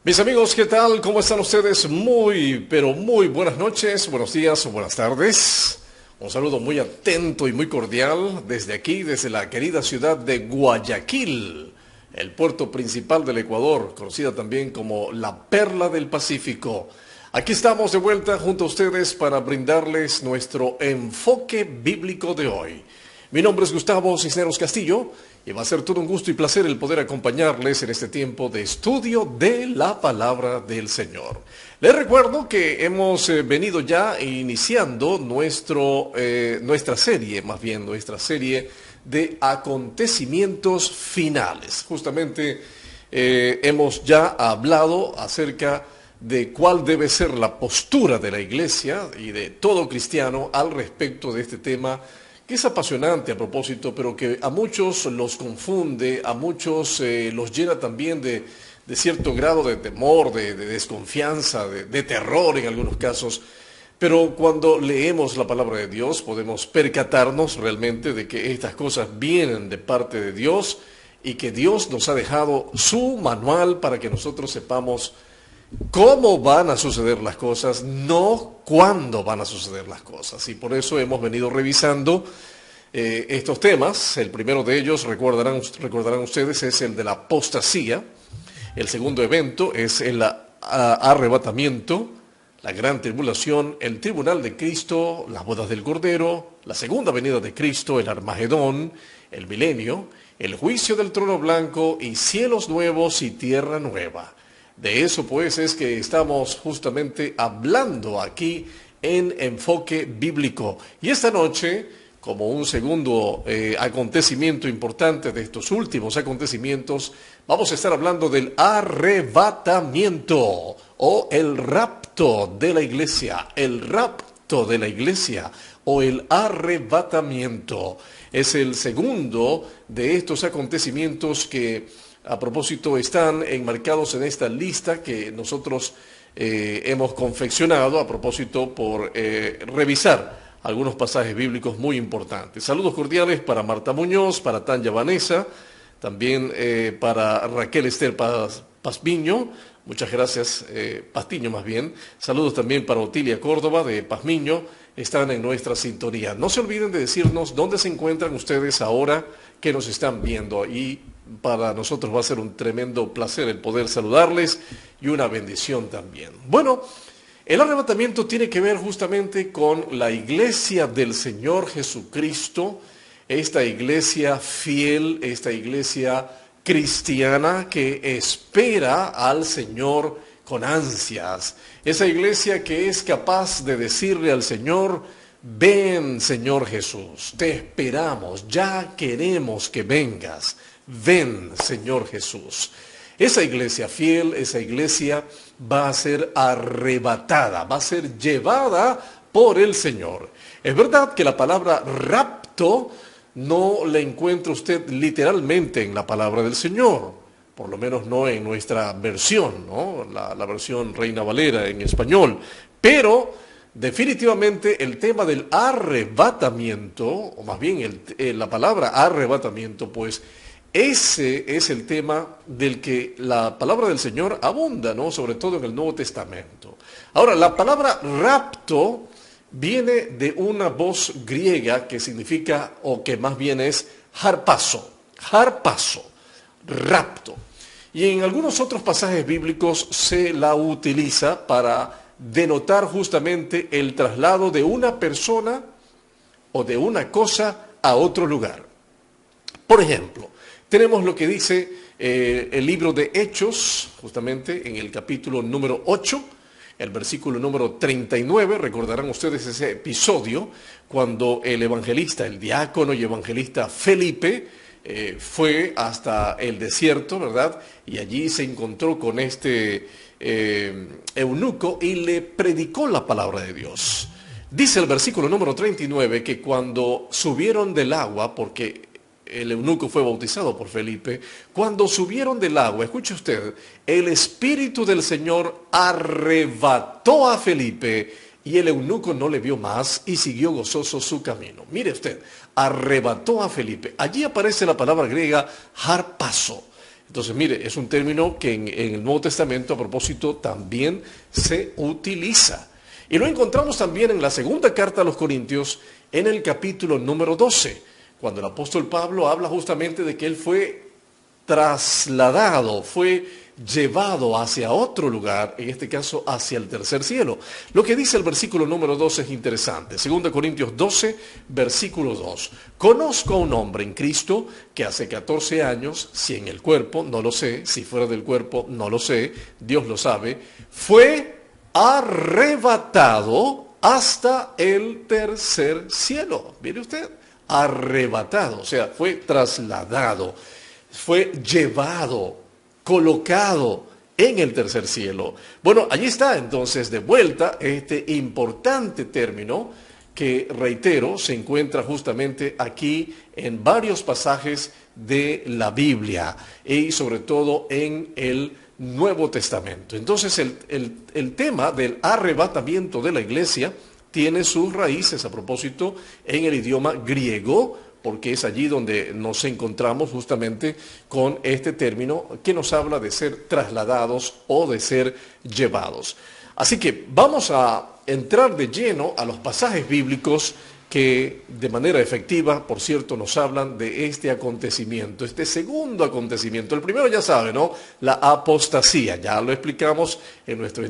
Mis amigos, ¿qué tal? ¿Cómo están ustedes? Pero muy buenas noches, buenos días o buenas tardes. Un saludo muy atento y muy cordial desde aquí, desde la querida ciudad de Guayaquil, el puerto principal del Ecuador, conocida también como la Perla del Pacífico. Aquí estamos de vuelta junto a ustedes para brindarles nuestro enfoque bíblico de hoy. Mi nombre es Gustavo Cisneros Castillo y va a ser todo un gusto y placer el poder acompañarles en este tiempo de estudio de la palabra del Señor. Les recuerdo que hemos venido ya iniciando nuestra serie de acontecimientos finales. Justamente hemos ya hablado acerca de cuál debe ser la postura de la iglesia y de todo cristiano al respecto de este tema, que es apasionante a propósito, pero que a muchos los confunde, a muchos los llena también de cierto grado de temor, de desconfianza, de terror en algunos casos. Pero cuando leemos la palabra de Dios podemos percatarnos realmente de que estas cosas vienen de parte de Dios y que Dios nos ha dejado su manual para que nosotros sepamos cómo van a suceder las cosas, no cuándo van a suceder las cosas. Y por eso hemos venido revisando estos temas. El primero de ellos, recordarán ustedes, es el de la apostasía. El segundo evento es el arrebatamiento, la gran tribulación, el tribunal de Cristo, las bodas del Cordero, la segunda venida de Cristo, el Armagedón, el milenio, el juicio del trono blanco y cielos nuevos y tierra nueva. De eso pues es que estamos justamente hablando aquí en Enfoque Bíblico. Y esta noche, como un segundo acontecimiento importante de estos últimos acontecimientos, vamos a estar hablando del arrebatamiento o el rapto de la iglesia. El rapto de la iglesia o el arrebatamiento es el segundo de estos acontecimientos que a propósito están enmarcados en esta lista que nosotros hemos confeccionado a propósito por revisar algunos pasajes bíblicos muy importantes. Saludos cordiales para Marta Muñoz, para Tanya Vanessa, también para Raquel Esther Pazmiño, muchas gracias, Pastiño más bien. Saludos también para Otilia Córdoba de Pazmiño, están en nuestra sintonía. No se olviden de decirnos dónde se encuentran ustedes ahora que nos están viendo, y para nosotros va a ser un tremendo placer el poder saludarles y una bendición también. Bueno, el arrebatamiento tiene que ver justamente con la iglesia del Señor Jesucristo, esta iglesia fiel, esta iglesia cristiana que espera al Señor con ansias, esa iglesia que es capaz de decirle al Señor: ven, Señor Jesús, te esperamos, ya queremos que vengas. Ven, Señor Jesús. Esa iglesia fiel, esa iglesia va a ser arrebatada, va a ser llevada por el Señor. Es verdad que la palabra rapto no la encuentra usted literalmente en la palabra del Señor, por lo menos no en nuestra versión, ¿no? La versión Reina Valera en español, pero definitivamente el tema del arrebatamiento, o más bien la palabra arrebatamiento, pues ese es el tema del que la palabra del Señor abunda, ¿no? Sobre todo en el Nuevo Testamento. Ahora, la palabra rapto viene de una voz griega que significa, o que más bien es harpazo, rapto. Y en algunos otros pasajes bíblicos se la utiliza para denotar justamente el traslado de una persona o de una cosa a otro lugar. Por ejemplo, tenemos lo que dice el libro de Hechos, justamente en el capítulo número 8, el versículo número 39, recordarán ustedes ese episodio cuando el evangelista, el diácono y evangelista Felipe fue hasta el desierto, ¿verdad? Y allí se encontró con este eunuco y le predicó la palabra de Dios. Dice el versículo número 39 que cuando subieron del agua, porque el eunuco fue bautizado por Felipe, cuando subieron del agua, escuche usted, el Espíritu del Señor arrebató a Felipe y el eunuco no le vio más y siguió gozoso su camino. Mire usted, arrebató a Felipe. Allí aparece la palabra griega harpazo. Entonces, mire, es un término que en el Nuevo Testamento, a propósito, también se utiliza. Y lo encontramos también en la segunda carta a los Corintios, en el capítulo número 12, cuando el apóstol Pablo habla justamente de que él fue trasladado, fue llevado hacia otro lugar, en este caso hacia el tercer cielo. Lo que dice el versículo número 2 es interesante. 2 Corintios 12, versículo 2. Conozco a un hombre en Cristo que hace 14 años, si en el cuerpo, no lo sé, si fuera del cuerpo, no lo sé, Dios lo sabe, fue arrebatado hasta el tercer cielo. Mire usted, arrebatado, o sea, fue trasladado, fue llevado, colocado en el tercer cielo. Bueno, allí está entonces de vuelta este importante término que, reitero, se encuentra justamente aquí en varios pasajes de la Biblia y sobre todo en el Nuevo Testamento. Entonces el tema del arrebatamiento de la iglesia tiene sus raíces, a propósito, en el idioma griego, porque es allí donde nos encontramos justamente con este término que nos habla de ser trasladados o de ser llevados. Así que vamos a entrar de lleno a los pasajes bíblicos que de manera efectiva, por cierto, nos hablan de este acontecimiento, este segundo acontecimiento. El primero ya sabe, ¿no? La apostasía, ya lo explicamos en nuestro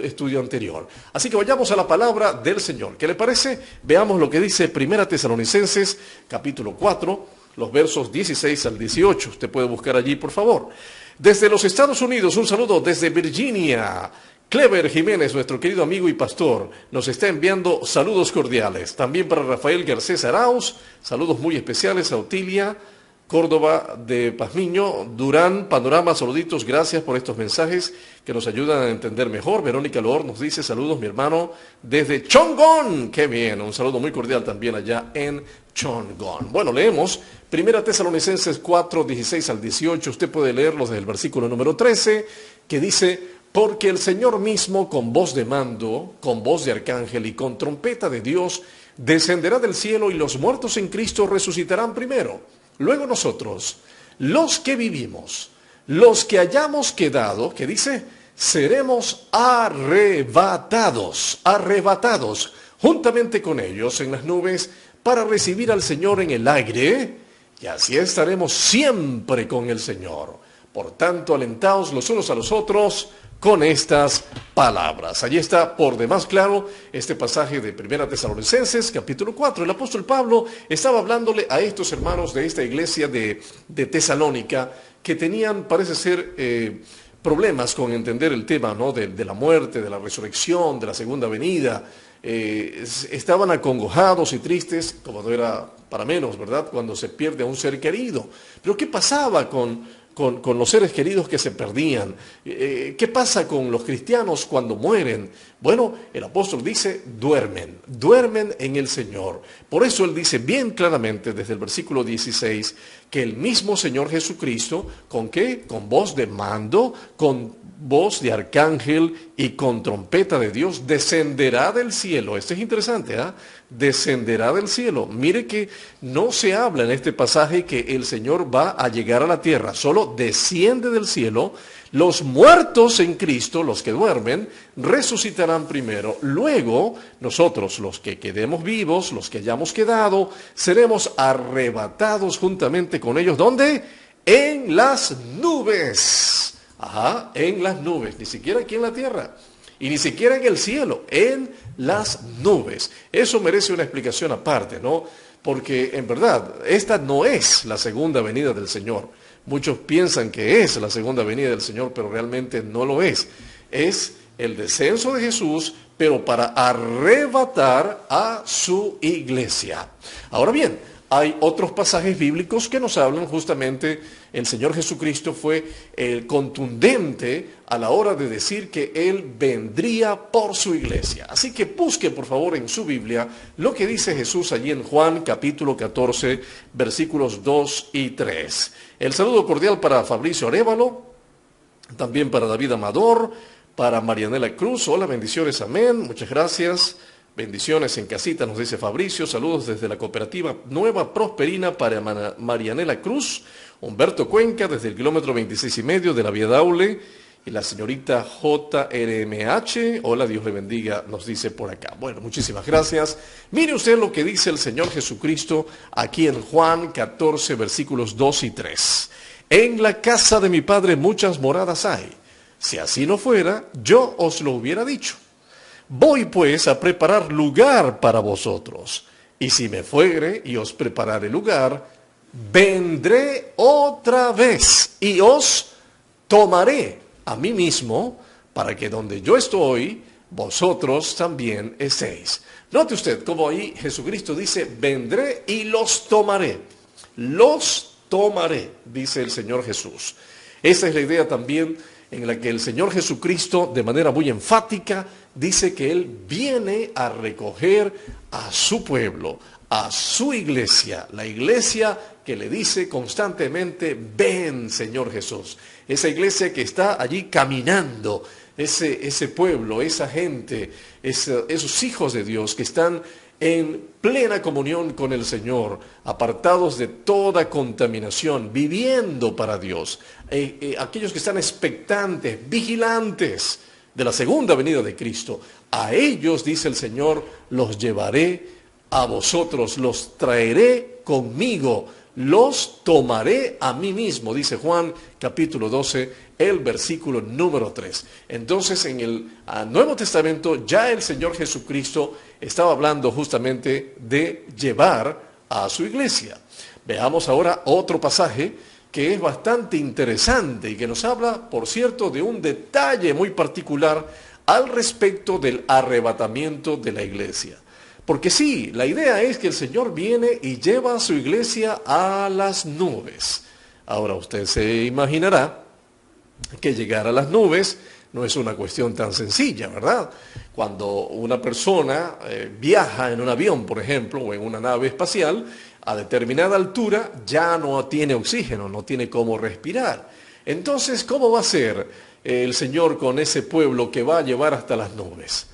estudio anterior. Así que vayamos a la palabra del Señor. ¿Qué le parece? Veamos lo que dice 1 Tesalonicenses, capítulo 4, los versos 16 al 18. Usted puede buscar allí, por favor. Desde los Estados Unidos, un saludo desde Virginia. Clever Jiménez, nuestro querido amigo y pastor, nos está enviando saludos cordiales. También para Rafael Garcés Arauz, saludos muy especiales a Otilia, Córdoba de Pazmiño, Durán, Panorama, saluditos, gracias por estos mensajes que nos ayudan a entender mejor. Verónica Loor nos dice saludos, mi hermano, desde Chongón. ¡Qué bien! Un saludo muy cordial también allá en Chongón. Bueno, leemos 1 Tesalonicenses 4, 16 al 18. Usted puede leerlos desde el versículo número 13, que dice: porque el Señor mismo, con voz de mando, con voz de arcángel y con trompeta de Dios, descenderá del cielo y los muertos en Cristo resucitarán primero. Luego nosotros, los que vivimos, los que hayamos quedado, ¿qué dice? Seremos arrebatados, juntamente con ellos en las nubes para recibir al Señor en el aire, y así estaremos siempre con el Señor. Por tanto, alentaos los unos a los otros con estas palabras. Allí está por demás claro este pasaje de 1 Tesalonicenses, capítulo 4. El apóstol Pablo estaba hablándole a estos hermanos de esta iglesia de Tesalónica que tenían, parece ser, problemas con entender el tema, ¿no? de la muerte, de la resurrección, de la segunda venida. Estaban acongojados y tristes, como no era para menos, ¿verdad?, cuando se pierde a un ser querido. Pero ¿qué pasaba con los seres queridos que se perdían? ¿Qué pasa con los cristianos cuando mueren? Bueno, el apóstol dice, duermen en el Señor. Por eso él dice bien claramente desde el versículo 16, que el mismo Señor Jesucristo, ¿con qué? Con voz de mando, con voz de arcángel y con trompeta de Dios, descenderá del cielo. Esto es interesante, ¿ah? Descenderá del cielo. Mire que no se habla en este pasaje que el Señor va a llegar a la tierra, solo desciende del cielo. Los muertos en Cristo, los que duermen, resucitarán primero. Luego, nosotros, los que quedemos vivos, los que hayamos quedado, seremos arrebatados juntamente con ellos. ¿Dónde? En las nubes. Ajá, en las nubes, ni siquiera aquí en la tierra, y ni siquiera en el cielo, en las nubes. Eso merece una explicación aparte, ¿no? Porque en verdad, esta no es la segunda venida del Señor. Muchos piensan que es la segunda venida del Señor, pero realmente no lo es. Es el descenso de Jesús, pero para arrebatar a su iglesia. Ahora bien, hay otros pasajes bíblicos que nos hablan justamente, el Señor Jesucristo fue el contundente a la hora de decir que Él vendría por su iglesia. Así que busque por favor en su Biblia lo que dice Jesús allí en Juan capítulo 14, versículos 2 y 3. El saludo cordial para Fabricio Arévalo, también para David Amador, para Marianela Cruz. Hola, bendiciones, amén, muchas gracias. Bendiciones en casita, nos dice Fabricio. Saludos desde la cooperativa Nueva Prosperina para Marianela Cruz. Humberto Cuenca, desde el kilómetro 26,5 de la vía Daule, y la señorita JRMH, hola, Dios le bendiga, nos dice por acá. Bueno, muchísimas gracias. Mire usted lo que dice el Señor Jesucristo aquí en Juan 14, versículos 2 y 3. En la casa de mi Padre muchas moradas hay. Si así no fuera, yo os lo hubiera dicho. Voy pues a preparar lugar para vosotros. Y si me fuere y os preparare lugar, vendré otra vez y os tomaré a mí mismo, para que donde yo estoy, vosotros también estéis. Note usted cómo ahí Jesucristo dice, vendré y los tomaré. Los tomaré, dice el Señor Jesús. Esa es la idea también en la que el Señor Jesucristo, de manera muy enfática, dice que Él viene a recoger a su pueblo, a su iglesia, la iglesia que le dice constantemente, ven Señor Jesús. Esa iglesia que está allí caminando, ese pueblo, esa gente, esos hijos de Dios que están en plena comunión con el Señor, apartados de toda contaminación, viviendo para Dios. Aquellos que están expectantes, vigilantes de la segunda venida de Cristo, a ellos, dice el Señor, los llevaré a vosotros, los traeré conmigo, los tomaré a mí mismo, dice Juan capítulo 12, el versículo número 3. Entonces en el Nuevo Testamento ya el Señor Jesucristo estaba hablando justamente de llevar a su iglesia. Veamos ahora otro pasaje que es bastante interesante y que nos habla, por cierto, de un detalle muy particular al respecto del arrebatamiento de la iglesia. Porque sí, la idea es que el Señor viene y lleva a su iglesia a las nubes. Ahora usted se imaginará que llegar a las nubes no es una cuestión tan sencilla, ¿verdad? Cuando una persona viaja en un avión, por ejemplo, o en una nave espacial, a determinada altura ya no tiene oxígeno, no tiene cómo respirar. Entonces, ¿cómo va a ser el Señor con ese pueblo que va a llevar hasta las nubes?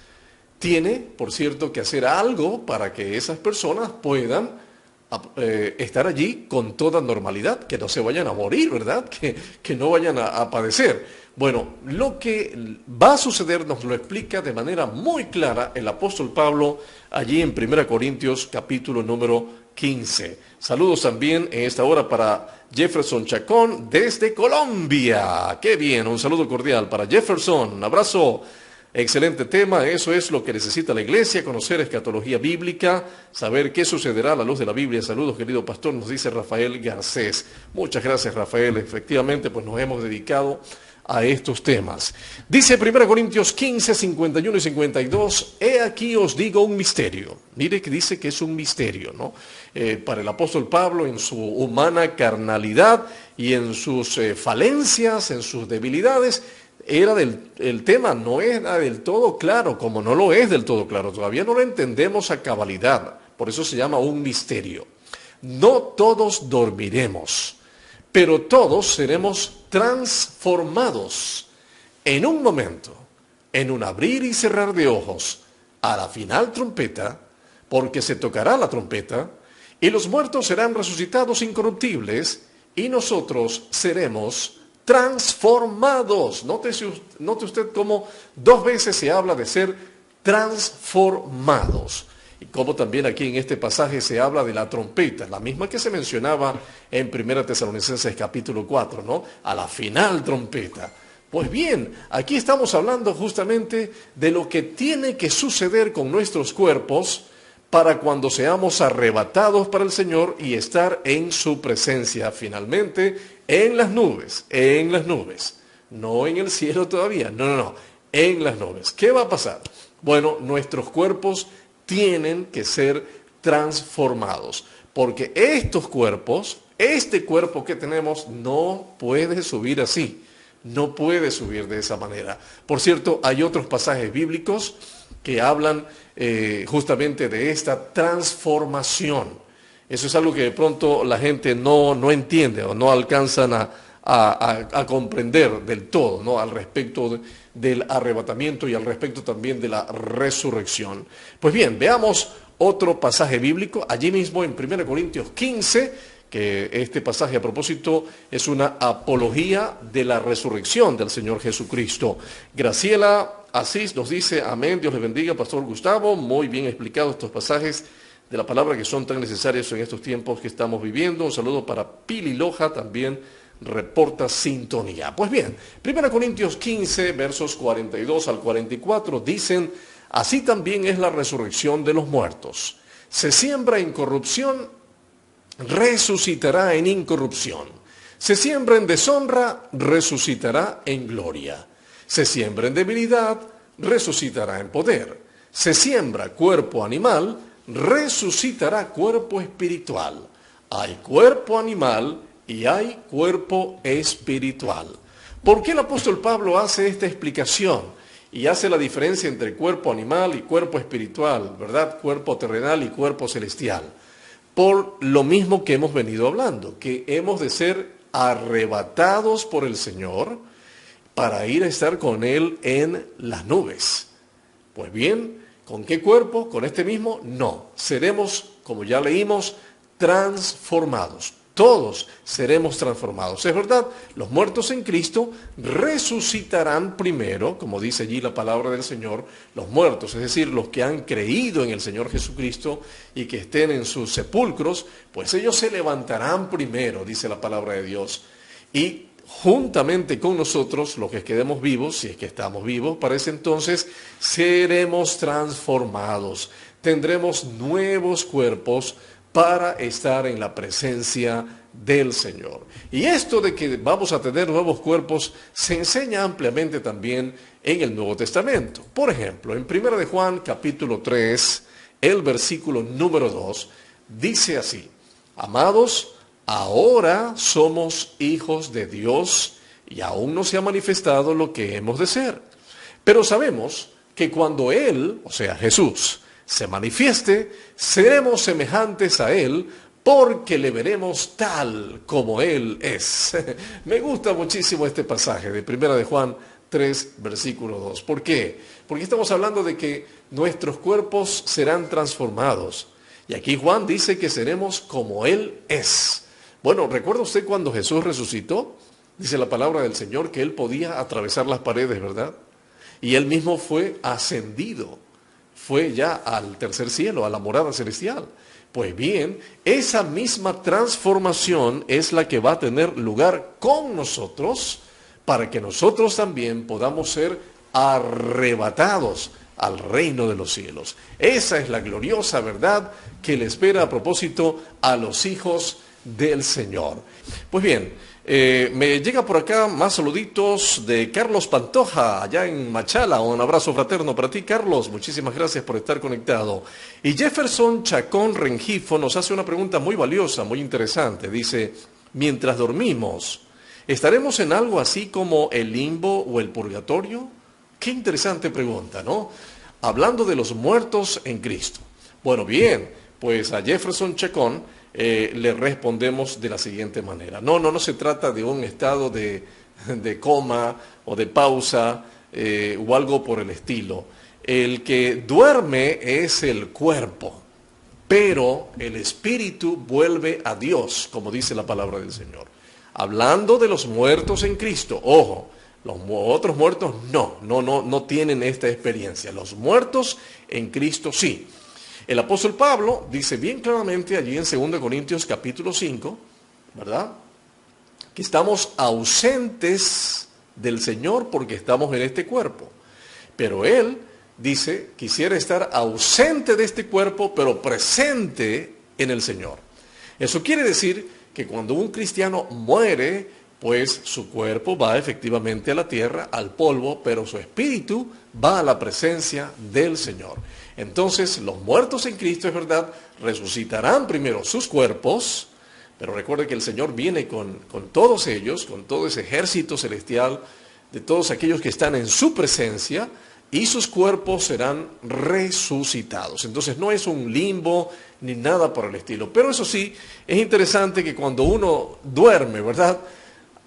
Tiene, por cierto, que hacer algo para que esas personas puedan estar allí con toda normalidad, que no se vayan a morir, ¿verdad? Que no vayan a padecer. Bueno, lo que va a suceder nos lo explica de manera muy clara el apóstol Pablo allí en 1 Corintios capítulo número 15. Saludos también en esta hora para Jefferson Chacón desde Colombia. ¡Qué bien! Un saludo cordial para Jefferson. Un abrazo. Excelente tema, eso es lo que necesita la iglesia, conocer escatología bíblica, saber qué sucederá a la luz de la Biblia. Saludos, querido pastor, nos dice Rafael Garcés. Muchas gracias, Rafael. Efectivamente, pues nos hemos dedicado a estos temas. Dice 1 Corintios 15, 51 y 52, he aquí os digo un misterio. Mire que dice que es un misterio, ¿no? Para el apóstol Pablo, en su humana carnalidad y en sus falencias, en sus debilidades, el tema no era del todo claro, como no lo es del todo claro, todavía no lo entendemos a cabalidad, por eso se llama un misterio. No todos dormiremos, pero todos seremos transformados en un momento, en un abrir y cerrar de ojos, a la final trompeta, porque se tocará la trompeta, y los muertos serán resucitados incorruptibles, y nosotros seremos transformados. Note usted cómo 2 veces se habla de ser transformados. Y como también aquí en este pasaje se habla de la trompeta, la misma que se mencionaba en 1 Tesalonicenses capítulo 4, ¿no? A la final trompeta. Pues bien, aquí estamos hablando justamente de lo que tiene que suceder con nuestros cuerpos para cuando seamos arrebatados para el Señor y estar en su presencia finalmente en las nubes, no en el cielo todavía, no, en las nubes. ¿Qué va a pasar? Bueno, nuestros cuerpos tienen que ser transformados, porque estos cuerpos, este cuerpo que tenemos no puede subir así, no puede subir de esa manera. Por cierto, hay otros pasajes bíblicos que hablan justamente de esta transformación. Eso es algo que de pronto la gente no entiende o no alcanzan a comprender del todo, ¿no? Al respecto del arrebatamiento y al respecto también de la resurrección. Pues bien, veamos otro pasaje bíblico, allí mismo en 1 Corintios 15, que este pasaje a propósito es una apología de la resurrección del Señor Jesucristo. Graciela Asís nos dice, amén, Dios le bendiga, Pastor Gustavo, muy bien explicados estos pasajes de la palabra que son tan necesarios en estos tiempos que estamos viviendo. Un saludo para Pili Loja, también reporta sintonía. Pues bien, 1 Corintios 15, versos 42 al 44, dicen, así también es la resurrección de los muertos. Se siembra en corrupción, resucitará en incorrupción. Se siembra en deshonra, resucitará en gloria. Se siembra en debilidad, resucitará en poder. Se siembra cuerpo animal, resucitará cuerpo espiritual. Hay cuerpo animal y hay cuerpo espiritual. ¿Por qué el apóstol Pablo hace esta explicación? Y hace la diferencia entre cuerpo animal y cuerpo espiritual, ¿verdad? Cuerpo terrenal y cuerpo celestial. Por lo mismo que hemos venido hablando, que hemos de ser arrebatados por el Señor para ir a estar con Él en las nubes. Pues bien, ¿con qué cuerpo? ¿Con este mismo? No. Seremos, como ya leímos, transformados. Todos seremos transformados. Es verdad, los muertos en Cristo resucitarán primero, como dice allí la palabra del Señor, los muertos, es decir, los que han creído en el Señor Jesucristo y que estén en sus sepulcros, pues ellos se levantarán primero, dice la palabra de Dios. Y juntamente con nosotros, los que quedemos vivos, si es que estamos vivos, para ese entonces seremos transformados. Tendremos nuevos cuerpos para estar en la presencia del Señor. Y esto de que vamos a tener nuevos cuerpos se enseña ampliamente también en el Nuevo Testamento. Por ejemplo, en 1 de Juan capítulo 3, el versículo número 2, dice así, amados, ahora somos hijos de Dios y aún no se ha manifestado lo que hemos de ser. Pero sabemos que cuando Él, o sea Jesús, se manifieste, seremos semejantes a Él porque le veremos tal como Él es. Me gusta muchísimo este pasaje de 1 de Juan 3, versículo 2. ¿Por qué? Porque estamos hablando de que nuestros cuerpos serán transformados. Y aquí Juan dice que seremos como Él es. Bueno, ¿recuerda usted cuando Jesús resucitó? Dice la palabra del Señor que Él podía atravesar las paredes, ¿verdad? Y Él mismo fue ascendido. Fue ya al tercer cielo, a la morada celestial. Pues bien, esa misma transformación es la que va a tener lugar con nosotros para que nosotros también podamos ser arrebatados al reino de los cielos. Esa es la gloriosa verdad que le espera a propósito a los hijos del Señor. Pues bien, me llega por acá más saluditos de Carlos Pantoja, allá en Machala. Un abrazo fraterno para ti, Carlos. Muchísimas gracias por estar conectado. Y Jefferson Chacón Rengifo nos hace una pregunta muy valiosa, muy interesante. Dice, mientras dormimos, ¿estaremos en algo así como el limbo o el purgatorio? Qué interesante pregunta, ¿no? Hablando de los muertos en Cristo. Bueno, bien, pues a Jefferson Chacón le respondemos de la siguiente manera. No se trata de un estado de coma o de pausa o algo por el estilo. El que duerme es el cuerpo, pero el espíritu vuelve a Dios, como dice la palabra del Señor. Hablando de los muertos en Cristo, ojo, los otros muertos no tienen esta experiencia. Los muertos en Cristo sí. El apóstol Pablo dice bien claramente allí en 2 Corintios capítulo 5, ¿verdad? Que estamos ausentes del Señor porque estamos en este cuerpo. Pero Él dice, quisiera estar ausente de este cuerpo, pero presente en el Señor. Eso quiere decir que cuando un cristiano muere, pues su cuerpo va efectivamente a la tierra, al polvo, pero su espíritu va a la presencia del Señor. Entonces, los muertos en Cristo, es verdad, resucitarán primero sus cuerpos, pero recuerde que el Señor viene con todos ellos, con todo ese ejército celestial, de todos aquellos que están en su presencia, y sus cuerpos serán resucitados. Entonces, no es un limbo ni nada por el estilo. Pero eso sí, es interesante que cuando uno duerme, ¿verdad?,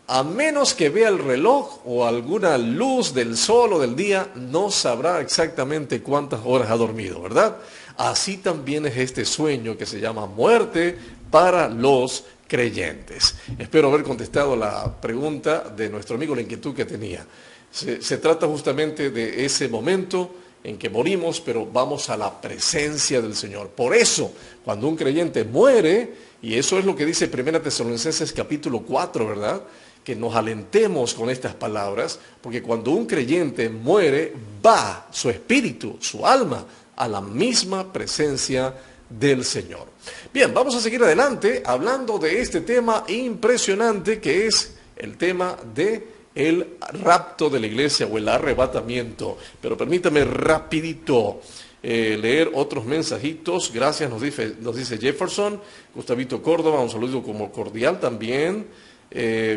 a menos que vea el reloj o alguna luz del sol o del día, no sabrá exactamente cuántas horas ha dormido, ¿verdad? Así también es este sueño que se llama muerte para los creyentes. Espero haber contestado la pregunta de nuestro amigo, la inquietud que tenía. Se trata justamente de ese momento en que morimos, pero vamos a la presencia del Señor. Por eso, cuando un creyente muere, y eso es lo que dice 1 Tesalonicenses capítulo 4, ¿verdad?, que nos alentemos con estas palabras, porque cuando un creyente muere, va su espíritu, su alma, a la misma presencia del Señor. Bien, vamos a seguir adelante hablando de este tema impresionante que es el tema de el rapto de la iglesia o el arrebatamiento. Pero permítame rapidito leer otros mensajitos. Gracias, nos dice Jefferson. Gustavito Córdoba, un saludo como cordial también.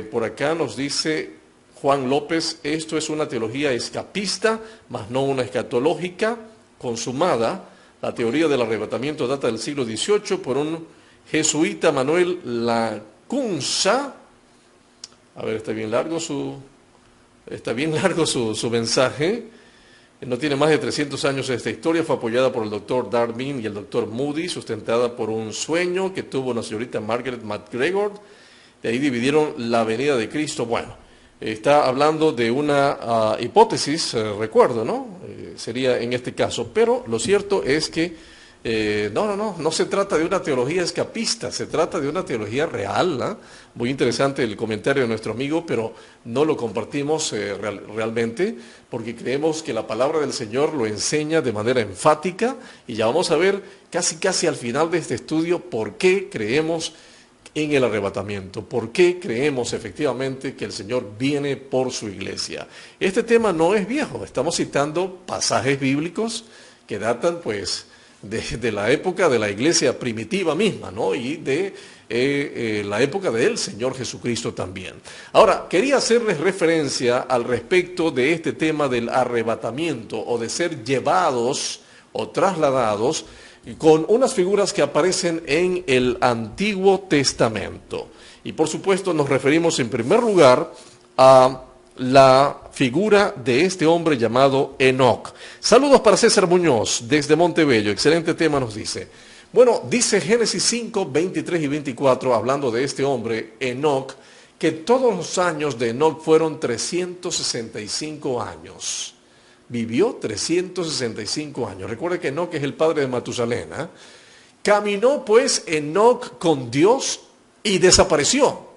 Por acá nos dice Juan López, esto es una teología escapista, mas no una escatológica consumada. La teoría del arrebatamiento data del siglo XVIII por un jesuita, Manuel Lacunza. A ver, está bien largo su mensaje. No tiene más de 300 años esta historia. Fue apoyada por el doctor Darwin y el doctor Moody, sustentada por un sueño que tuvo una señorita Margaret MacGregor. De ahí dividieron la venida de Cristo. Bueno, está hablando de una hipótesis, recuerdo, ¿no? Sería en este caso. Pero lo cierto es que no se trata de una teología escapista, se trata de una teología real, ¿no? Muy interesante el comentario de nuestro amigo, pero no lo compartimos realmente, porque creemos que la palabra del Señor lo enseña de manera enfática, y ya vamos a ver casi al final de este estudio por qué creemos en el arrebatamiento, por qué creemos efectivamente que el Señor viene por su iglesia. Este tema no es viejo, estamos citando pasajes bíblicos que datan pues de la época de la iglesia primitiva misma, ¿no? Y de la época del Señor Jesucristo también. Ahora, quería hacerles referencia al respecto de este tema del arrebatamiento o de ser llevados o trasladados con unas figuras que aparecen en el Antiguo Testamento. Y por supuesto nos referimos en primer lugar a la figura de este hombre llamado Enoc. Saludos para César Muñoz desde Montebello, excelente tema nos dice. Bueno, dice Génesis 5, 23 y 24, hablando de este hombre, Enoc, que todos los años de Enoc fueron 365 años. Vivió 365 años. Recuerde que Enoc es el padre de Matusalén, ¿eh? Caminó pues Enoc con Dios y desapareció.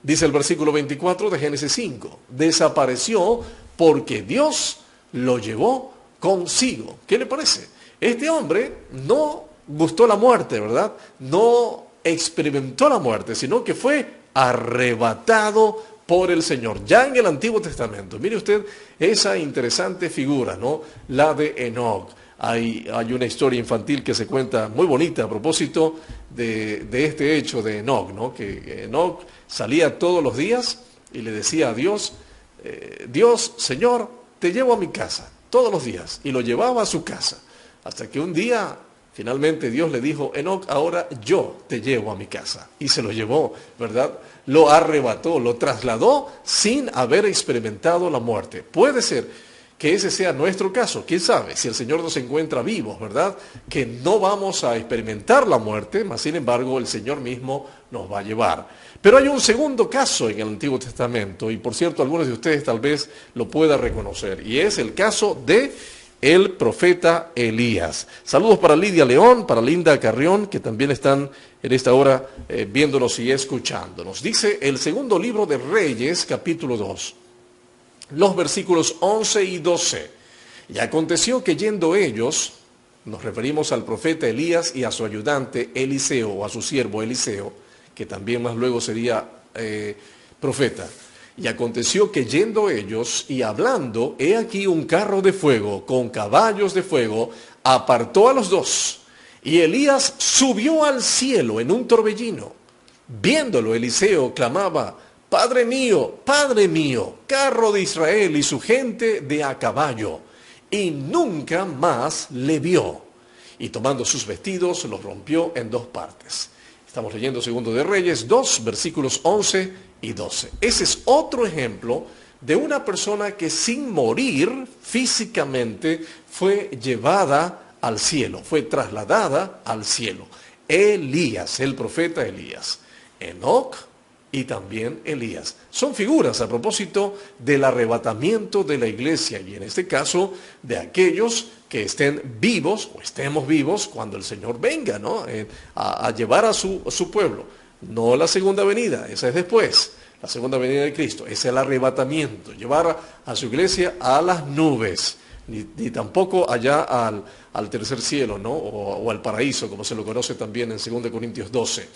Dice el versículo 24 de Génesis 5. Desapareció porque Dios lo llevó consigo. ¿Qué le parece? Este hombre no gustó la muerte, ¿verdad? No experimentó la muerte, sino que fue arrebatado por el Señor, ya en el Antiguo Testamento. Mire usted esa interesante figura, ¿no? La de Enoc. Hay una historia infantil que se cuenta muy bonita a propósito de este hecho de Enoc, ¿no? Que Enoc salía todos los días y le decía a Dios, Dios, Señor, te llevo a mi casa, todos los días, y lo llevaba a su casa, hasta que un día finalmente Dios le dijo, Enoc, ahora yo te llevo a mi casa. Y se lo llevó, ¿verdad? Lo arrebató, lo trasladó sin haber experimentado la muerte. Puede ser que ese sea nuestro caso. ¿Quién sabe? Si el Señor nos encuentra vivos, ¿verdad? Que no vamos a experimentar la muerte, mas sin embargo el Señor mismo nos va a llevar. Pero hay un segundo caso en el Antiguo Testamento, y por cierto algunos de ustedes tal vez lo puedan reconocer, y es el caso de el profeta Elías. Saludos para Lidia León, para Linda Carrión, que también están en esta hora viéndonos y escuchándonos. Dice el segundo libro de Reyes, capítulo 2, los versículos 11 y 12. Y aconteció que yendo ellos, nos referimos al profeta Elías y a su ayudante Eliseo, o a su siervo Eliseo, que también más luego sería profeta. Y aconteció que yendo ellos y hablando, he aquí un carro de fuego con caballos de fuego, apartó a los dos. Y Elías subió al cielo en un torbellino. Viéndolo, Eliseo clamaba, Padre mío, carro de Israel y su gente de a caballo. Y nunca más le vio. Y tomando sus vestidos, los rompió en dos partes. Estamos leyendo Segundo de Reyes 2, versículos 11 y 12. Ese es otro ejemplo de una persona que sin morir físicamente fue llevada al cielo, fue trasladada al cielo. Elías, el profeta Elías. Enoc y también Elías. Son figuras a propósito del arrebatamiento de la iglesia y en este caso de aquellos que estén vivos o estemos vivos cuando el Señor venga, ¿no? A llevar a su pueblo. No la segunda venida, esa es después. La segunda venida de Cristo es el arrebatamiento, llevar a su iglesia a las nubes, ni tampoco allá al tercer cielo, ¿no? O al paraíso, como se lo conoce también en 2 Corintios 12.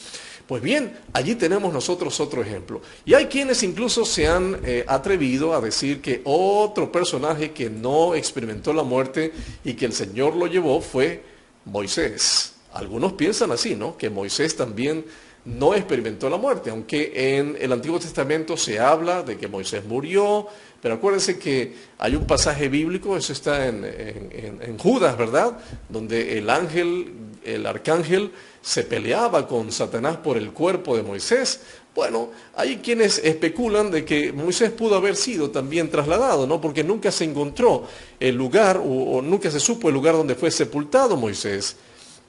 Pues bien, allí tenemos nosotros otro ejemplo. Y hay quienes incluso se han atrevido a decir que otro personaje que no experimentó la muerte y que el Señor lo llevó fue Moisés. Algunos piensan así, ¿no? Que Moisés también no experimentó la muerte, aunque en el Antiguo Testamento se habla de que Moisés murió, pero acuérdense que hay un pasaje bíblico, eso está en Judas, ¿verdad? Donde el arcángel, se peleaba con Satanás por el cuerpo de Moisés. Bueno, hay quienes especulan de que Moisés pudo haber sido también trasladado, ¿no? Porque nunca se encontró el lugar o nunca se supo el lugar donde fue sepultado Moisés.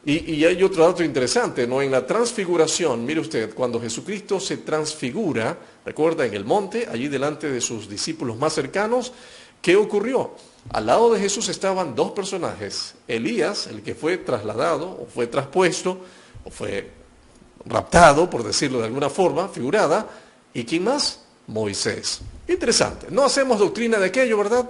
Y hay otro dato interesante, ¿no? En la transfiguración, mire usted, cuando Jesucristo se transfigura, recuerda, en el monte, allí delante de sus discípulos más cercanos, ¿qué ocurrió? Al lado de Jesús estaban dos personajes, Elías, el que fue trasladado o fue traspuesto o fue raptado, por decirlo de alguna forma, figurada, ¿y quién más? Moisés. Interesante, no hacemos doctrina de aquello, ¿verdad?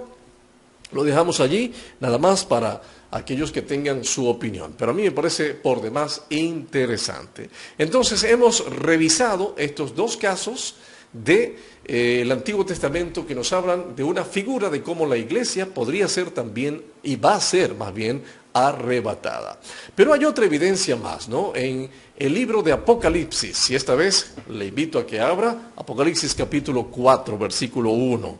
Lo dejamos allí, nada más para aquellos que tengan su opinión, pero a mí me parece por demás interesante. Entonces hemos revisado estos dos casos del Antiguo Testamento que nos hablan de una figura de cómo la iglesia podría ser también, y va a ser más bien, arrebatada. Pero hay otra evidencia más, ¿no? En el libro de Apocalipsis, y esta vez le invito a que abra Apocalipsis capítulo 4, versículo 1.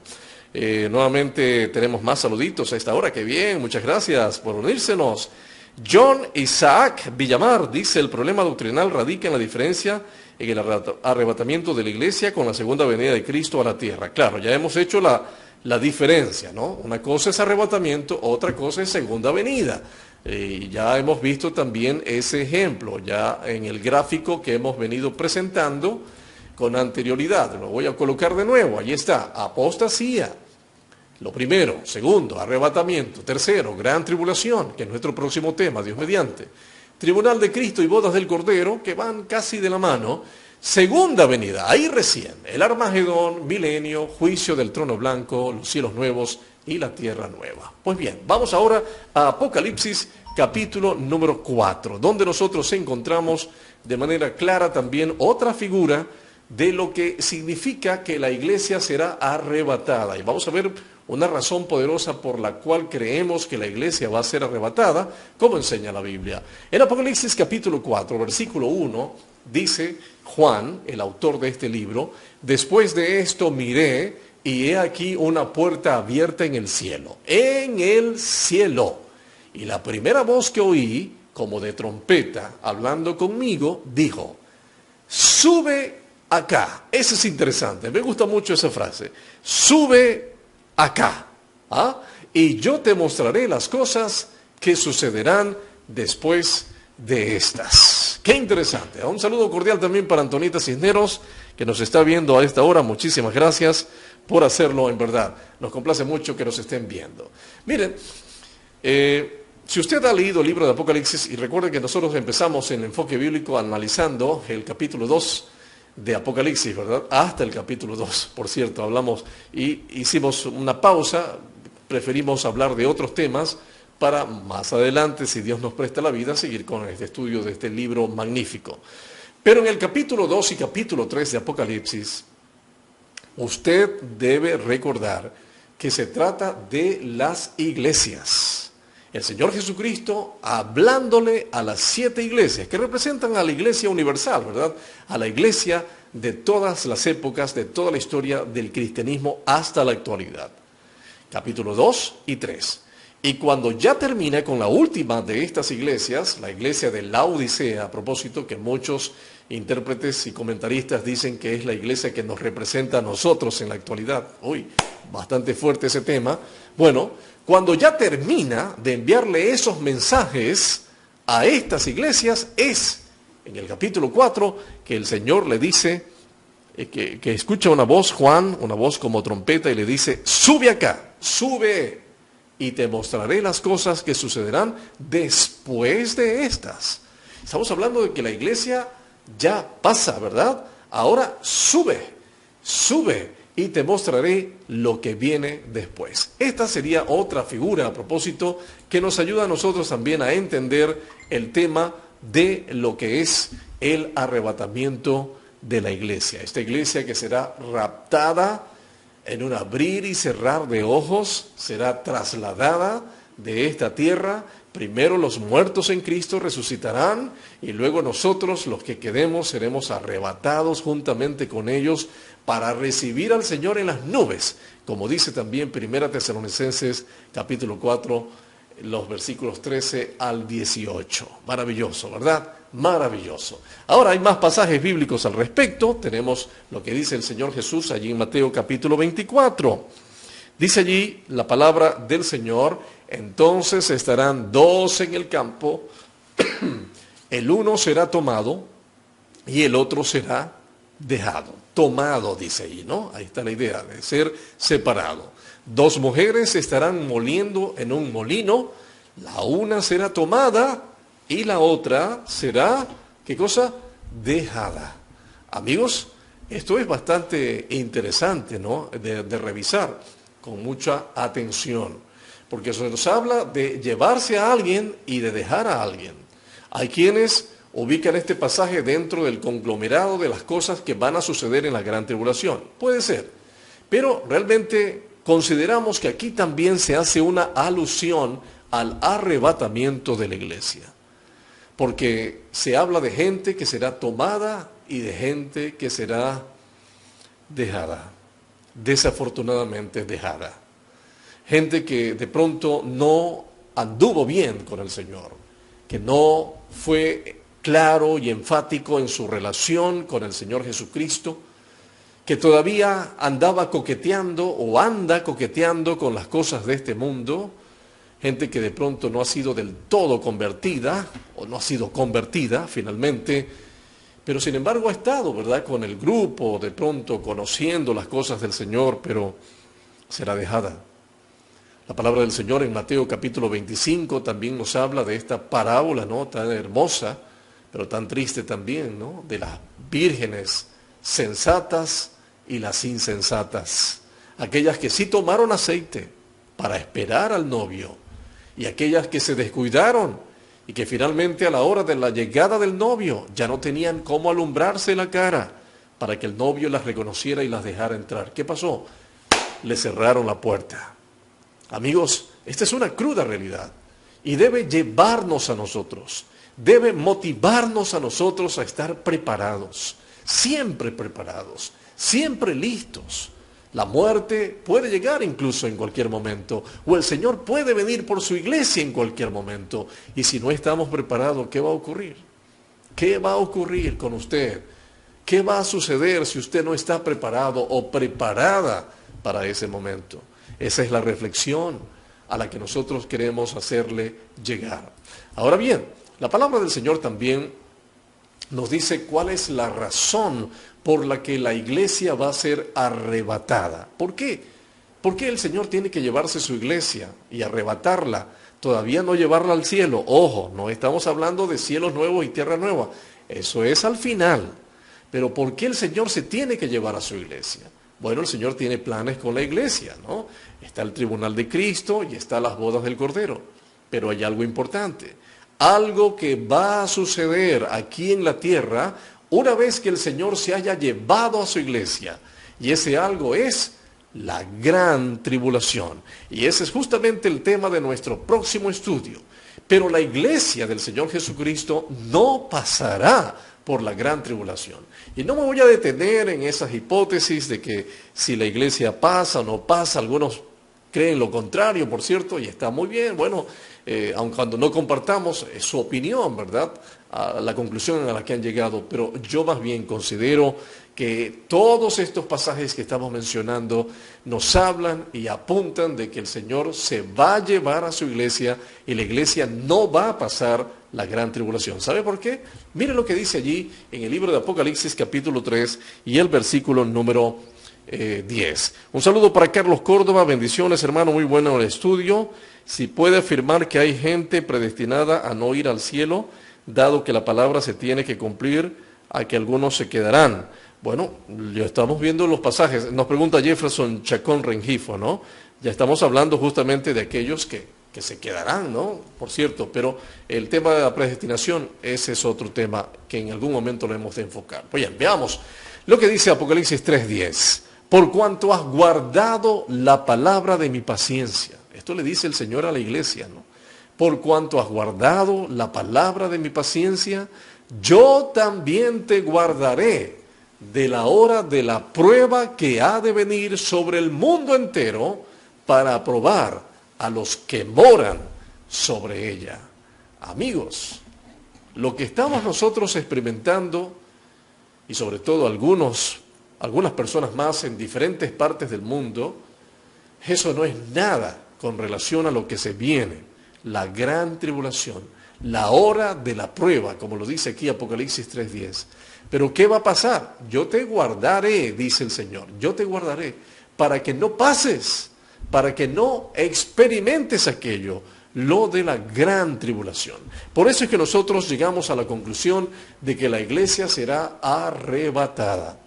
Nuevamente tenemos más saluditos a esta hora, qué bien, muchas gracias por unírsenos. John Isaac Villamar dice: el problema doctrinal radica en la diferencia en el arrebatamiento de la iglesia con la segunda venida de Cristo a la tierra. Claro, ya hemos hecho la diferencia, ¿no? Una cosa es arrebatamiento, otra cosa es segunda venida. Ya hemos visto también ese ejemplo, ya en el gráfico que hemos venido presentando con anterioridad. Lo voy a colocar de nuevo, ahí está: apostasía, lo primero; segundo, arrebatamiento; tercero, gran tribulación, que es nuestro próximo tema, Dios mediante; tribunal de Cristo y bodas del Cordero, que van casi de la mano; segunda venida, ahí recién, el Armagedón, milenio, juicio del trono blanco, los cielos nuevos y la tierra nueva. Pues bien, vamos ahora a Apocalipsis capítulo número 4, donde nosotros encontramos de manera clara también otra figura de lo que significa que la iglesia será arrebatada. Y vamos a ver una razón poderosa por la cual creemos que la iglesia va a ser arrebatada, como enseña la Biblia. En Apocalipsis capítulo 4, versículo 1, dice Juan, el autor de este libro: después de esto miré, y he aquí una puerta abierta en el cielo. En el cielo. Y la primera voz que oí, como de trompeta, hablando conmigo, dijo: sube acá. Eso es interesante, me gusta mucho esa frase. Sube acá, ¿ah? Y yo te mostraré las cosas que sucederán después de estas. Qué interesante. Un saludo cordial también para Antonita Cisneros, que nos está viendo a esta hora. Muchísimas gracias por hacerlo, en verdad. Nos complace mucho que nos estén viendo. Miren, si usted ha leído el libro de Apocalipsis, y recuerden que nosotros empezamos en Enfoque Bíblico analizando el capítulo 2 de Apocalipsis, ¿verdad? Hasta el capítulo 2, por cierto, hablamos y hicimos una pausa, preferimos hablar de otros temas para más adelante, si Dios nos presta la vida, seguir con este estudio de este libro magnífico. Pero en el capítulo 2 y capítulo 3 de Apocalipsis, usted debe recordar que se trata de las iglesias. El Señor Jesucristo hablándole a las 7 iglesias, que representan a la iglesia universal, ¿verdad? A la iglesia de todas las épocas, de toda la historia del cristianismo hasta la actualidad. Capítulo 2 y 3. Y cuando ya termina con la última de estas iglesias, la iglesia de Laodicea, a propósito, que muchos intérpretes y comentaristas dicen que es la iglesia que nos representa a nosotros en la actualidad. Uy, bastante fuerte ese tema. Bueno, cuando ya termina de enviarle esos mensajes a estas iglesias, es en el capítulo 4, que el Señor le dice, que escucha una voz, Juan, una voz como trompeta, y le dice, sube acá, sube, y te mostraré las cosas que sucederán después de estas. Estamos hablando de que la iglesia ya pasa, ¿verdad? Ahora sube, sube, y te mostraré lo que viene después. Esta sería otra figura a propósito que nos ayuda a nosotros también a entender el tema de lo que es el arrebatamiento de la iglesia. Esta iglesia que será raptada en un abrir y cerrar de ojos, será trasladada de esta tierra. Primero los muertos en Cristo resucitarán y luego nosotros, los que quedemos, seremos arrebatados juntamente con ellos para recibir al Señor en las nubes, como dice también 1 Tesalonicenses capítulo 4, los versículos 13 al 18. Maravilloso, ¿verdad? Maravilloso. Ahora hay más pasajes bíblicos al respecto. Tenemos lo que dice el Señor Jesús allí en Mateo capítulo 24. Dice allí la palabra del Señor: entonces estarán dos en el campo, el uno será tomado y el otro será dejado. Tomado, dice ahí, ¿no? Ahí está la idea de ser separado. Dos mujeres estarán moliendo en un molino, la una será tomada y la otra será, ¿qué cosa? Dejada. Amigos, esto es bastante interesante, ¿no? De revisar con mucha atención, porque se nos habla de llevarse a alguien y de dejar a alguien. Hay quienes ubican este pasaje dentro del conglomerado de las cosas que van a suceder en la gran tribulación. Puede ser, pero realmente consideramos que aquí también se hace una alusión al arrebatamiento de la iglesia, porque se habla de gente que será tomada y de gente que será dejada, desafortunadamente dejada. Gente que de pronto no anduvo bien con el Señor, que no fue claro y enfático en su relación con el Señor Jesucristo, que todavía andaba coqueteando o anda coqueteando con las cosas de este mundo, gente que de pronto no ha sido del todo convertida o no ha sido convertida finalmente, pero sin embargo ha estado, ¿verdad?, con el grupo, de pronto conociendo las cosas del Señor, pero será dejada. La palabra del Señor en Mateo capítulo 25 también nos habla de esta parábola, ¿no?, tan hermosa, pero tan triste también, ¿no?, de las vírgenes sensatas y las insensatas. Aquellas que sí tomaron aceite para esperar al novio y aquellas que se descuidaron y que finalmente a la hora de la llegada del novio ya no tenían cómo alumbrarse la cara para que el novio las reconociera y las dejara entrar. ¿Qué pasó? Le cerraron la puerta. Amigos, esta es una cruda realidad y debe llevarnos a nosotros, debe motivarnos a nosotros a estar preparados, siempre listos. La muerte puede llegar incluso en cualquier momento, o el Señor puede venir por su iglesia en cualquier momento. Y si no estamos preparados, ¿qué va a ocurrir? ¿Qué va a ocurrir con usted? ¿Qué va a suceder si usted no está preparado o preparada para ese momento? Esa es la reflexión a la que nosotros queremos hacerle llegar. Ahora bien, la palabra del Señor también nos dice cuál es la razón por la que la iglesia va a ser arrebatada. ¿Por qué? ¿Por qué el Señor tiene que llevarse su iglesia y arrebatarla? Todavía no llevarla al cielo. Ojo, no estamos hablando de cielos nuevos y tierra nueva. Eso es al final. Pero ¿por qué el Señor se tiene que llevar a su iglesia? Bueno, el Señor tiene planes con la iglesia, ¿no? Está el tribunal de Cristo y está las bodas del Cordero. Pero hay algo importante. Algo que va a suceder aquí en la tierra una vez que el Señor se haya llevado a su iglesia. Y ese algo es la gran tribulación. Y ese es justamente el tema de nuestro próximo estudio. Pero la iglesia del Señor Jesucristo no pasará por la gran tribulación. Y no me voy a detener en esas hipótesis de que si la iglesia pasa o no pasa. Algunos creen lo contrario, por cierto, y está muy bien. Bueno, aun cuando no compartamos su opinión, ¿verdad?, a la conclusión a la que han llegado, pero yo más bien considero que todos estos pasajes que estamos mencionando nos hablan y apuntan de que el Señor se va a llevar a su iglesia y la iglesia no va a pasar la gran tribulación. ¿Sabe por qué? Mire lo que dice allí en el libro de Apocalipsis capítulo 3 y el versículo número 10. Un saludo para Carlos Córdoba, bendiciones hermano, muy bueno el estudio. Si puede afirmar que hay gente predestinada a no ir al cielo, dado que la palabra se tiene que cumplir, a que algunos se quedarán. Bueno, ya estamos viendo los pasajes. Nos pregunta Jefferson Chacón Rengifo, ¿no? Ya estamos hablando justamente de aquellos que se quedarán, ¿no? Por cierto, pero el tema de la predestinación, ese es otro tema que en algún momento lo hemos de enfocar. Pues bien, veamos lo que dice Apocalipsis 3:10. Por cuanto has guardado la palabra de mi paciencia. Esto le dice el Señor a la iglesia, ¿no? Por cuanto has guardado la palabra de mi paciencia, yo también te guardaré de la hora de la prueba que ha de venir sobre el mundo entero para probar a los que moran sobre ella. Amigos, lo que estamos nosotros experimentando, y sobre todo algunas personas más en diferentes partes del mundo, eso no es nada con relación a lo que se viene, la gran tribulación, la hora de la prueba, como lo dice aquí Apocalipsis 3:10. Pero ¿qué va a pasar? Yo te guardaré, dice el Señor, yo te guardaré para que no pases, para que no experimentes aquello, lo de la gran tribulación. Por eso es que nosotros llegamos a la conclusión de que la iglesia será arrebatada.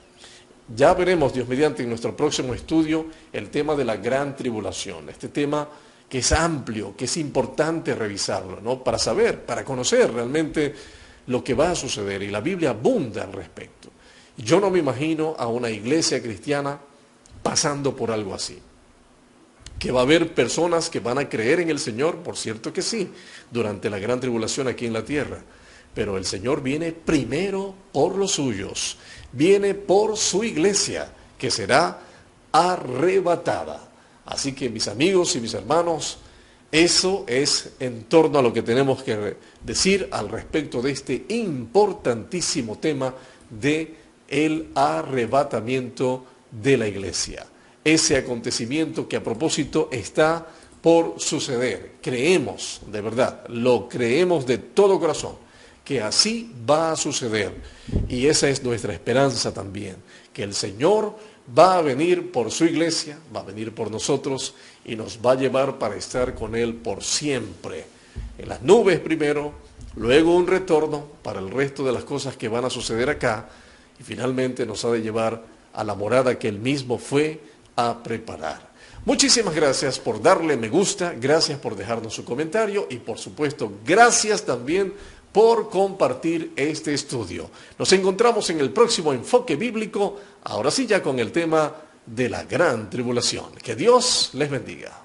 Ya veremos, Dios mediante, en nuestro próximo estudio, el tema de la gran tribulación. Este tema que es amplio, que es importante revisarlo, ¿no? Para saber, para conocer realmente lo que va a suceder. Y la Biblia abunda al respecto. Yo no me imagino a una iglesia cristiana pasando por algo así. Que va a haber personas que van a creer en el Señor, por cierto que sí, durante la gran tribulación aquí en la tierra. Pero el Señor viene primero por los suyos, viene por su iglesia, que será arrebatada. Así que mis amigos y mis hermanos, eso es en torno a lo que tenemos que decir al respecto de este importantísimo tema de el arrebatamiento de la iglesia. Ese acontecimiento que a propósito está por suceder. Creemos, de verdad, lo creemos de todo corazón, que así va a suceder. Y esa es nuestra esperanza también, que el Señor va a venir por su iglesia, va a venir por nosotros y nos va a llevar para estar con Él por siempre. En las nubes primero, luego un retorno para el resto de las cosas que van a suceder acá y finalmente nos ha de llevar a la morada que Él mismo fue a preparar. Muchísimas gracias por darle me gusta, gracias por dejarnos su comentario y por supuesto gracias también por compartir este estudio. Nos encontramos en el próximo enfoque bíblico, ahora sí ya con el tema de la gran tribulación. Que Dios les bendiga.